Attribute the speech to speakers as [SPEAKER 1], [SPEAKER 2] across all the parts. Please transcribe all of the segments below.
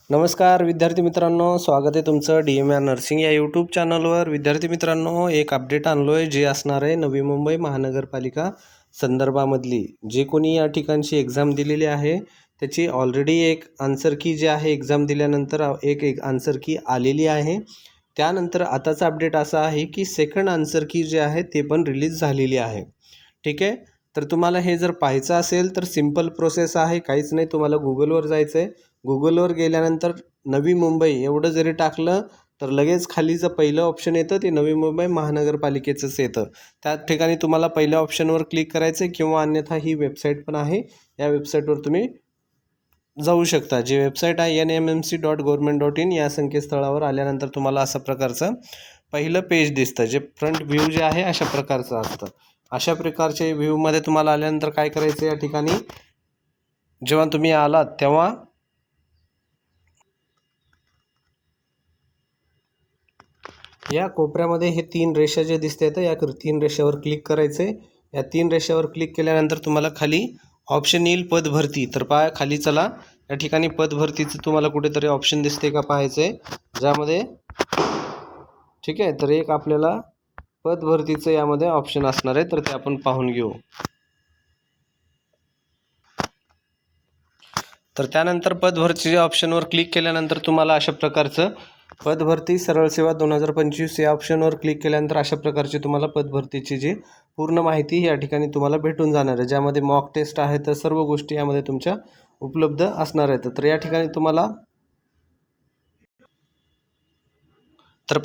[SPEAKER 1] नमस्कार विद्यार्थी मित्रांनो, स्वागत आहे तुमचं DMR नर्सिंग या यूट्यूब चॅनलवर। विद्यार्थी मित्रांनो, एक अपडेट आणलो आहे जे असणार आहे नवी मुंबई महानगरपालिका संदर्भामधली। जे कोणी या ठिकाणची एक्झाम दिलेली आहे त्याची ऑलरेडी एक आन्सर की जे आहे एक्झाम दिल्यानंतर एक आन्सर की आलेली आहे। त्यानंतर आताचा अपडेट असा आहे की सेकंड आन्सर की जे आहे ते पण रिलीज झालेली आहे। ठीक आहे, तर तुम्हाला हे जर पाहायचं असेल तर सिंपल प्रोसेस आहे, काहीच नाही। तुम्हाला गुगलवर जायचं आहे। गुगलवर गेल्यानंतर नवी मुंबई एवढं जरी टाकलं तर लगेच खालीचं पहिलं ऑप्शन येतं ते नवी मुंबई महानगरपालिकेचंच येतं। त्या ठिकाणी तुम्हाला पहिल्या ऑप्शनवर क्लिक करायचं आहे किंवा अन्यथा ही वेबसाईट पण आहे, या वेबसाईटवर तुम्ही जाऊ शकता। जी वेबसाईट आहे nmmc.government.in या संकेतस्थळावर आल्यानंतर तुम्हाला अशा प्रकारचं पहिलं पेज दिसतं, जे फ्रंट व्ह्यू जे आहे अशा प्रकारचं असतं। अशा प्रकारचे व्ह्यूमध्ये तुम्हाला आल्यानंतर काय करायचं, या ठिकाणी जेव्हा तुम्ही आलात तेव्हा या कोपऱ्यामध्ये हे 3 रेषा जे दिसतात या 3 रेषावर क्लिक करायचे। या 3 रेषावर क्लिक केल्यानंतर तुम्हाला खाली ऑप्शन येईल पद भरती। तर पहा खाली चला, या ठिकाणी पद भरतीचं तुम्हाला कुठेतरी ऑप्शन दिसते का पाहायचं आहे, ज्यामध्ये ठीक आहे, तर एक आपल्याला पद भरतीचं यामध्ये ऑप्शन असणार आहे, तर ते आपण पाहून घेऊ। तर त्यानंतर पद भरतीच्या ऑप्शनवर क्लिक केल्यानंतर तुम्हाला अशा प्रकारचं पद भरती सरळ सेवा 2025 या ऑप्शनवर क्लिक केल्यानंतर अशा प्रकारची तुम्हाला पद भरतीची जी पूर्ण माहिती या ठिकाणी तुम्हाला भेटून जाणार आहे, ज्यामध्ये मॉक टेस्ट आहे, तर सर्व गोष्टी यामध्ये तुमच्या उपलब्ध असणार आहेत। तर या ठिकाणी तुम्हाला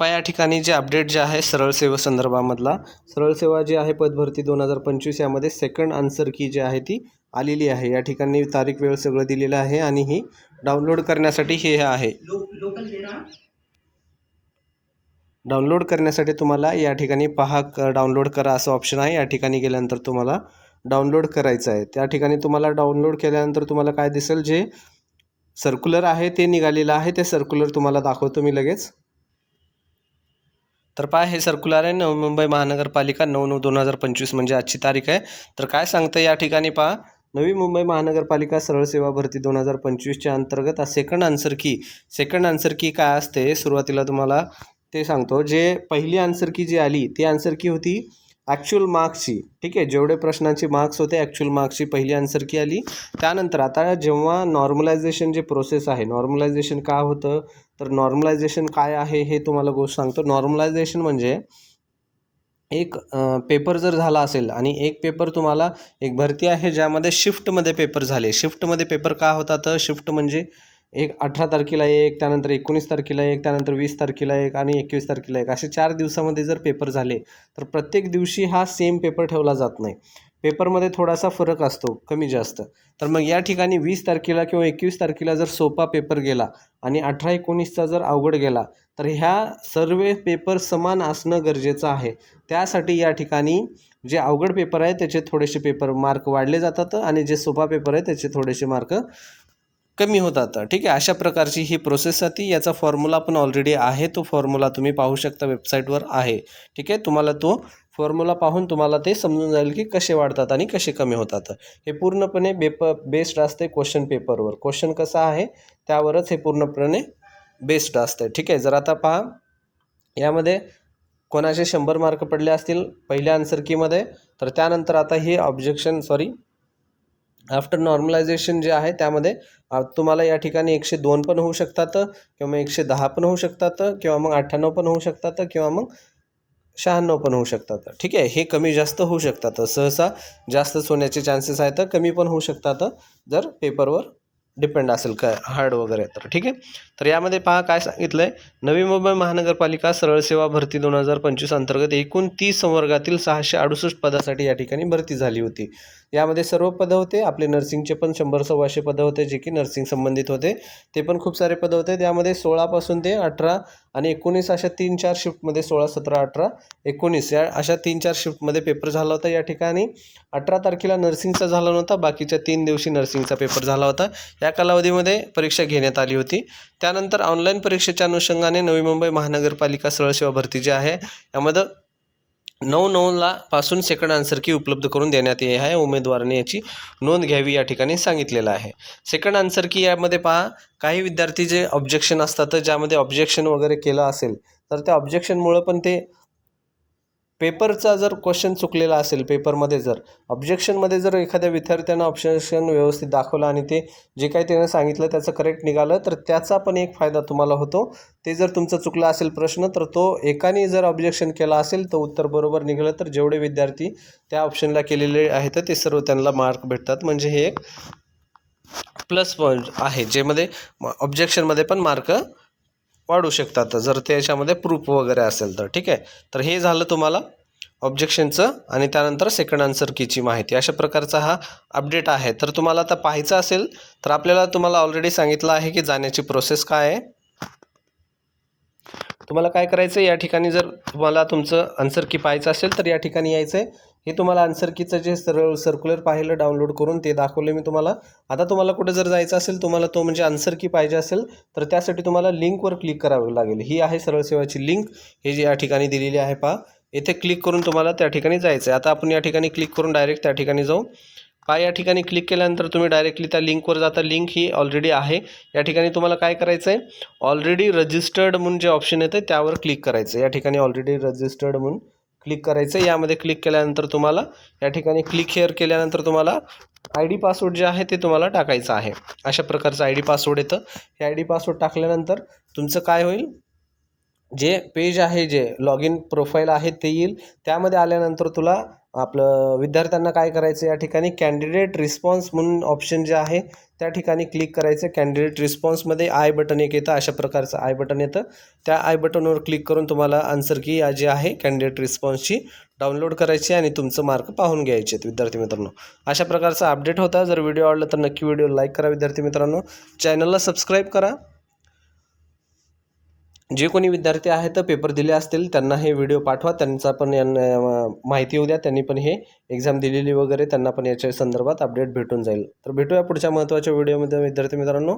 [SPEAKER 1] या ठिकाणी जे अपडेट जे आहे सरळ सेवा संदर्भामधला सरळ सेवा जी आहे पद भरती 2025 यामध्ये सेकंड आन्सर की जी आहे ती आलेली आहे। या ठिकाणी तारीख वेळ सगळं दिलेलं आहे आणि ही डाउनलोड करण्यासाठी हे आहे। डाउनलोड करण्यासाठी तुम्हाला या ठिकाणी पहा डाउनलोड करा असं ऑप्शन आहे। या ठिकाणी गेल्यानंतर तुम्हाला डाउनलोड करायचं आहे। त्या ठिकाणी तुम्हाला डाउनलोड केल्यानंतर तुम्हाला काय दिसेल, जे सर्क्युलर आहे ते निघालेलं आहे, ते सर्क्युलर तुम्हाला दाखवतो मी लगेच। तर पहा हे सर्क्युलर आहे नवी मुंबई महानगरपालिका 9/9/2025 म्हणजे आजची तारीख आहे। तर काय सांगतं या ठिकाणी पहा, नवी मुंबई महानगरपालिका सरळ सेवा भरती 2025च्या अंतर्गत सेकंड आन्सर की काय असते सुरुवातीला तुम्हाला ते सांगतो। जे पहिली आन्सर की जी आली ती आन्सर की होती ॲक्च्युअल मार्क्सची। ठीक आहे, जेवढे प्रश्नांचे मार्क्स होते ॲक्च्युअल मार्क्सची पहिली आन्सर की आली। त्यानंतर आता जेव्हा नॉर्मलायझेशन जे प्रोसेस आहे, नॉर्मलायझेशन का होतं, तर नॉर्मलायझेशन काय आहे हे तुम्हाला गोष्ट सांगतो। नॉर्मलायझेशन म्हणजे एक पेपर जर झाला असेल आणि एक पेपर तुम्हाला एक भरती आहे ज्यामध्ये शिफ्टमध्ये पेपर झाले। शिफ्टमध्ये पेपर का होतात, शिफ्ट म्हणजे एक 18 तारखेला एक, त्यानंतर 19 तारखेला एक, त्यानंतर 20 तारखेला एक आणि 21 तारखेला एक, असे 4 दिवसामध्ये जर पेपर झाले तर प्रत्येक दिवशी हा सेम पेपर ठेवला जात नाही, पेपरमध्ये थोडासा फरक असतो कमी जास्त। तर मग या ठिकाणी 20 तारखेला किंवा 21 तारखेला जर सोपा पेपर गेला आणि 18-19चा जर अवघड गेला तर ह्या सर्व पेपर समान असणं गरजेचं आहे। त्यासाठी या ठिकाणी जे अवघड पेपर आहे त्याचे थोडेसे पेपर मार्क वाढले जातात आणि जे सोपा पेपर आहे त्याचे थोडेसे मार्क कमी होतात। ठीक आहे, अशा प्रकारची ही प्रोसेस आहे। याचा फॉर्म्युला पण ऑलरेडी आहे, तो फॉर्म्युला तुम्ही पाहू शकता वेबसाईटवर आहे। ठीक आहे, तुम्हाला तो फॉर्म्युला पाहून तुम्हाला ते समजून जाईल की कसे वाढतात आणि कसे कमी होतात। हे पूर्णपणे बेस्ड असते क्वेश्चन पेपरवर, क्वेश्चन कसा आहे त्यावरच हे पूर्णपणे बेस्ड असते। ठीक आहे, जर आता पहा यामध्ये कोणाचे 100 मार्क पडले असतील पहिल्या आन्सर कीमध्ये, तर त्यानंतर आता हे आफ्टर नॉर्मलायझेशन जे आहे त्यामध्ये तुम्हाला या ठिकाणी 102 पण होऊ शकतात किंवा मग 110 पण होऊ शकतात किंवा मग 98 पण होऊ शकतात किंवा मग 96 पण होऊ शकतात। ठीक आहे, हे कमी जास्त होऊ शकतात, सहसा जास्तच होण्याचे चान्सेस आहेत, कमी पण होऊ शकतात जर पेपरवर डिपेंड असेल काय हार्ड वगैरे तर। ठीक आहे, तर यामध्ये पहा काय सांगितलं आहे, नवी मुंबई महानगरपालिका सरळ सेवा भरती 2025 अंतर्गत एकूण 30 संवर्गातील 668 पदासाठी या ठिकाणी भरती झाली होती। यामध्ये सर्व पदं होते, आपले नर्सिंगचे पण 100-125 पदं होते जे की नर्सिंग संबंधित होते, ते पण खूप सारे पदं होते। त्यामध्ये 16 पासून ते 18 आणि 19 अशा 3-4 शिफ्टमध्ये 16, 17, 18, 19 या अशा 3-4 शिफ्टमध्ये पेपर झाला होता। या ठिकाणी 18 तारखेला नर्सिंगचा झाला नव्हता, बाकीच्या 3 दिवशी नर्सिंगचा पेपर झाला होता। या कालावधीमध्ये परीक्षा घेण्यात आली होती। त्यानंतर ऑनलाईन परीक्षेच्या अनुषंगाने नवी मुंबई महानगरपालिका सरळ सेवा भरती जी आहे यामध्ये 9/9 पासून सेकंड आन्सर की उपलब्ध करून देण्यात येत आहे. उमेदवाराने याची नोंद घ्यावी या ठिकाणी सांगितलेलं आहे. सेकंड आन्सर की यामध्ये पहा, काही विद्यार्थी जे ऑब्जेक्शन असतात, ज्यामध्ये ऑब्जेक्शन वगैरे केलं असेल तर त्या ऑब्जेक्शनमुळं पण ते पेपरचा जर क्वेश्चन चुकलेला असेल, पेपरमध्ये जर ऑब्जेक्शनमध्ये जर एखाद्या विद्यार्थ्यानं ऑब्जेक्शन व्यवस्थित दाखवलं आणि ते जे काही त्यानं सांगितलं त्याचं करेक्ट निघालं तर त्याचा पण एक फायदा तुम्हाला होतो. ते जर तुमचं चुकला असेल प्रश्न तर तो एकाने जर ऑब्जेक्शन केला असेल तर उत्तर बरोबर निघालं तर जेवढे विद्यार्थी त्या ऑप्शनला केलेले आहेत ते सर्व त्यांना मार्क भेटतात. म्हणजे हे एक प्लस पॉईंट आहे, ज्यामध्ये ऑब्जेक्शनमध्ये पण मार्क वाढू शकतात जर त्याच्यामध्ये प्रूफ वगैरे असेल तर. ठीक आहे, तर हे झालं तुम्हाला ऑब्जेक्शनचं आणि त्यानंतर सेकंड आन्सर कीची माहिती. अशा प्रकारचा हा अपडेट आहे. तर तुम्हाला आता पाहायचं असेल तर आपल्याला तुम्हाला ऑलरेडी सांगितलं आहे की जाण्याची प्रोसेस काय आहे. तुम्हाला काय करायचं आहे, या ठिकाणी जर तुम्हाला तुमचं आन्सर की पाहायचं असेल तर या ठिकाणी यायचं आहे. हे तुम्हाला आन्सर कीचं जे सर्क्युलर पाहिलं डाउनलोड करून ते दाखवले मी तुम्हाला. आता तुम्हाला कुठं जर जायचं असेल, तुम्हाला तो म्हणजे आन्सर की पाहिजे असेल तर त्यासाठी तुम्हाला लिंकवर क्लिक करावं लागेल. ही आहे सरळ सेवाची लिंक, हे जी या ठिकाणी दिलेली आहे पहा. येथे क्लिक करून तुम्हाला त्या ठिकाणी जायचं आहे. आता आपण या ठिकाणी क्लिक करून डायरेक्ट त्या ठिकाणी जाऊ. या ठिकाणी क्लिक केल्यानंतर तुम्ही डायरेक्टली त्या लिंकवर जाता. लिंक ही ऑलरेडी आहे. या ठिकाणी तुम्हाला काय करायचं आहे, ऑलरेडी रजिस्टर्ड म्हणून जे ऑप्शन येतं त्यावर क्लिक करायचं. या ठिकाणी ऑलरेडी रजिस्टर्ड म्हणून क्लिक करायचं. यामध्ये क्लिक केल्यानंतर तुम्हाला या ठिकाणी क्लिक हेअर केल्यानंतर तुम्हाला ID पासवर्ड जे आहे ते तुम्हाला टाकायचं आहे. अशा प्रकारचं ID पासवर्ड येतं. हे ID पासवर्ड टाकल्यानंतर तुमचं काय होईल, जे पेज आहे, जे लॉग इन प्रोफाईल आहे ते येईल. त्यामध्ये आल्यानंतर तुला आपलं विद्यार्थ्यांना काय करायचं, या ठिकाणी कॅन्डिडेट रिस्पॉन्स म्हणून ऑप्शन जे आहे त्या ठिकाणी क्लिक करायचं. कॅन्डिडेट रिस्पॉन्समध्ये आय बटन एक येतं, अशा प्रकारचं आय बटन येतं. त्या आय बटनवर क्लिक करून तुम्हाला आन्सर की जी आहे कॅन्डिडेट रिस्पॉन्सची डाउनलोड करायची आणि तुमचं मार्क पाहून घ्यायचे आहेत विद्यार्थी मित्रांनो. अशा प्रकारचा अपडेट होता. जर व्हिडिओ आवडला तर नक्की व्हिडिओ लाईक करा विद्यार्थी मित्रांनो. चॅनलला सबस्क्राईब करा. जे कोणी विद्यार्थी आहेत पेपर दिले असतील त्यांना हे व्हिडिओ पाठवा, त्यांचा पण माहिती होऊ द्या, त्यांनी पण हे एक्झाम दिलेली वगैरे, त्यांना पण याच्या संदर्भात अपडेट भेटून जाईल. तर भेटूया पुढच्या महत्त्वाच्या व्हिडिओमध्ये विद्यार्थी मित्रांनो.